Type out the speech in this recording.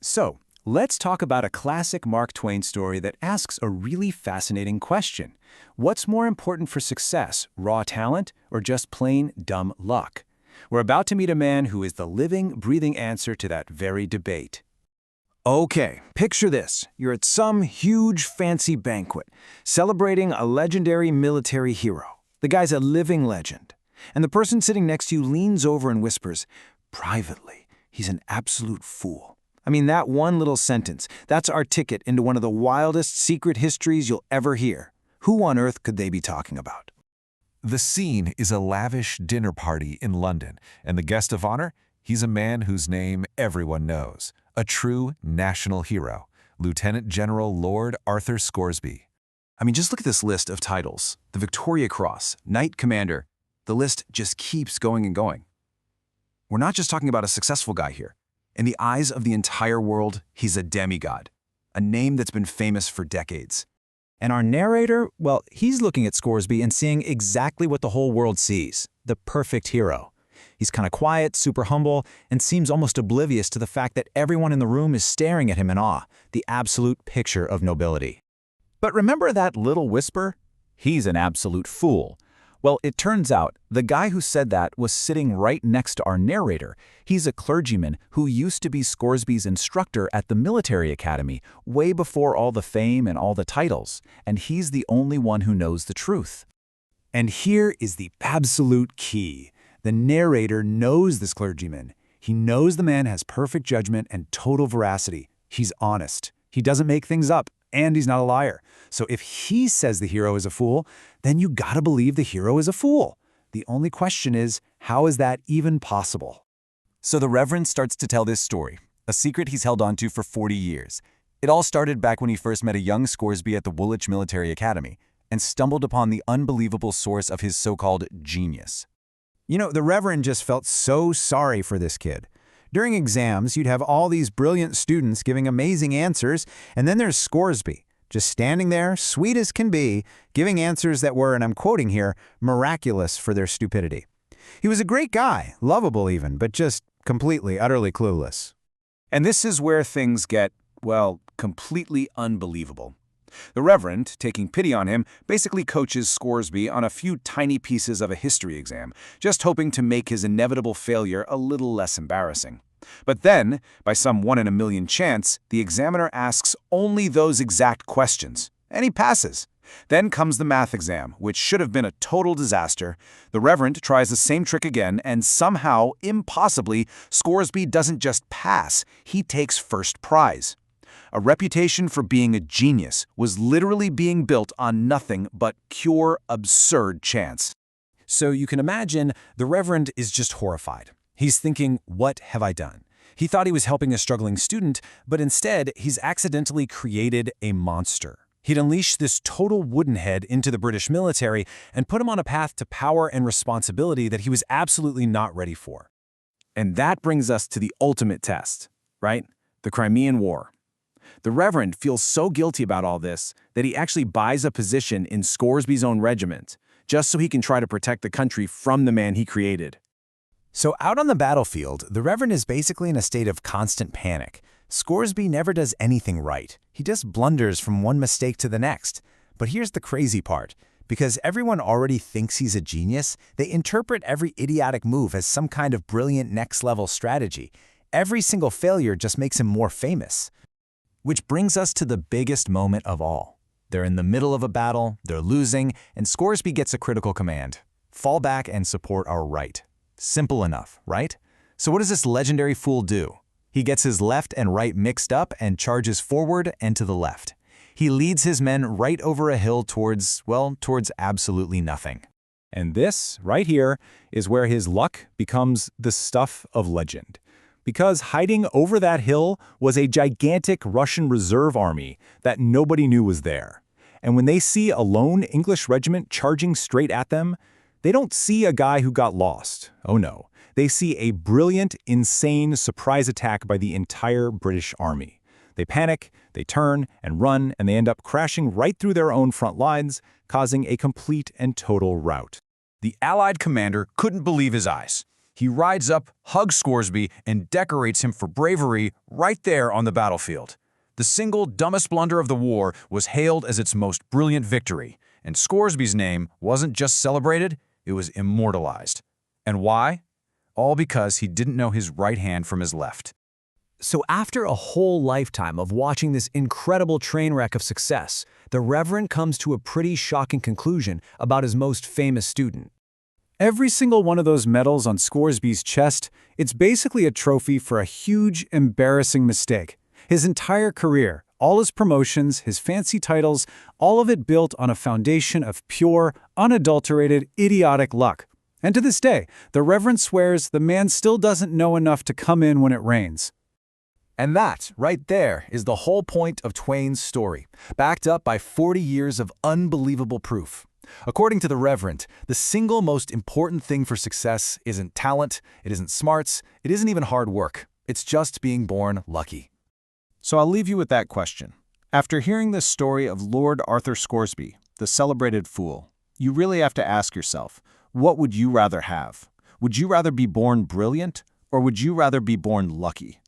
So, let's talk about a classic Mark Twain story that asks a really fascinating question. What's more important for success, raw talent or just plain dumb luck? We're about to meet a man who is the living, breathing answer to that very debate. Okay, picture this. You're at some huge, fancy banquet, celebrating a legendary military hero. The guy's a living legend. And the person sitting next to you leans over and whispers, privately, he's an absolute fool. I mean, that one little sentence, that's our ticket into one of the wildest secret histories you'll ever hear. Who on earth could they be talking about? The scene is a lavish dinner party in London, and the guest of honor, he's a man whose name everyone knows, a true national hero, Lieutenant General Lord Arthur Scoresby. I mean, just look at this list of titles. The Victoria Cross, Knight Commander. The list just keeps going and going. We're not just talking about a successful guy here. In the eyes of the entire world, he's a demigod, a name that's been famous for decades. And our narrator, well, he's looking at Scoresby and seeing exactly what the whole world sees, the perfect hero. He's kind of quiet, super humble, and seems almost oblivious to the fact that everyone in the room is staring at him in awe, the absolute picture of nobility. But remember that little whisper? He's an absolute fool. Well, it turns out the guy who said that was sitting right next to our narrator. He's a clergyman who used to be Scoresby's instructor at the military academy, way before all the fame and all the titles, and he's the only one who knows the truth. And here is the absolute key. The narrator knows this clergyman. He knows the man has perfect judgment and total veracity. He's honest. He doesn't make things up, and he's not a liar. So if he says the hero is a fool, then you gotta believe the hero is a fool. The only question is, how is that even possible? So the Reverend starts to tell this story, a secret he's held onto for 40 years. It all started back when he first met a young Scoresby at the Woolwich Military Academy and stumbled upon the unbelievable source of his so-called genius. You know, the Reverend just felt so sorry for this kid. During exams, you'd have all these brilliant students giving amazing answers, and then there's Scoresby, just standing there, sweet as can be, giving answers that were, and I'm quoting here, miraculous for their stupidity. He was a great guy, lovable even, but just completely, utterly clueless. And this is where things get, well, completely unbelievable. The Reverend, taking pity on him, basically coaches Scoresby on a few tiny pieces of a history exam, just hoping to make his inevitable failure a little less embarrassing. But then, by some 1 in a million chance, the examiner asks only those exact questions, and he passes. Then comes the math exam, which should have been a total disaster. The Reverend tries the same trick again, and somehow, impossibly, Scoresby doesn't just pass, he takes first prize. A reputation for being a genius was literally being built on nothing but pure, absurd chance. So you can imagine the Reverend is just horrified. He's thinking, what have I done? He thought he was helping a struggling student, but instead he's accidentally created a monster. He'd unleashed this total woodenhead into the British military and put him on a path to power and responsibility that he was absolutely not ready for. And that brings us to the ultimate test, right? The Crimean War. The Reverend feels so guilty about all this that he actually buys a position in Scoresby's own regiment, just so he can try to protect the country from the man he created. So out on the battlefield, the Reverend is basically in a state of constant panic. Scoresby never does anything right. He just blunders from one mistake to the next. But here's the crazy part. Because everyone already thinks he's a genius, they interpret every idiotic move as some kind of brilliant next-level strategy. Every single failure just makes him more famous. Which brings us to the biggest moment of all. They're in the middle of a battle, they're losing, and Scoresby gets a critical command. Fall back and support our right. Simple enough, right? So what does this legendary fool do? He gets his left and right mixed up and charges forward and to the left. He leads his men right over a hill towards absolutely nothing. And this, right here, is where his luck becomes the stuff of legend. Because hiding over that hill was a gigantic Russian reserve army that nobody knew was there. And when they see a lone English regiment charging straight at them, they don't see a guy who got lost. Oh no. They see a brilliant, insane surprise attack by the entire British army. They panic, they turn and run, and they end up crashing right through their own front lines, causing a complete and total rout. The Allied commander couldn't believe his eyes. He rides up, hugs Scoresby, and decorates him for bravery right there on the battlefield. The single dumbest blunder of the war was hailed as its most brilliant victory, and Scoresby's name wasn't just celebrated, it was immortalized. And why? All because he didn't know his right hand from his left. So after a whole lifetime of watching this incredible train wreck of success, the Reverend comes to a pretty shocking conclusion about his most famous student. Every single one of those medals on Scoresby's chest, it's basically a trophy for a huge, embarrassing mistake. His entire career, all his promotions, his fancy titles, all of it built on a foundation of pure, unadulterated, idiotic luck. And to this day, the Reverend swears the man still doesn't know enough to come in when it rains. And that, right there, is the whole point of Twain's story, backed up by 40 years of unbelievable proof. According to the Reverend, the single most important thing for success isn't talent, it isn't smarts, it isn't even hard work. It's just being born lucky. So I'll leave you with that question. After hearing this story of Lord Arthur Scoresby, the celebrated fool, you really have to ask yourself, what would you rather have? Would you rather be born brilliant, or would you rather be born lucky?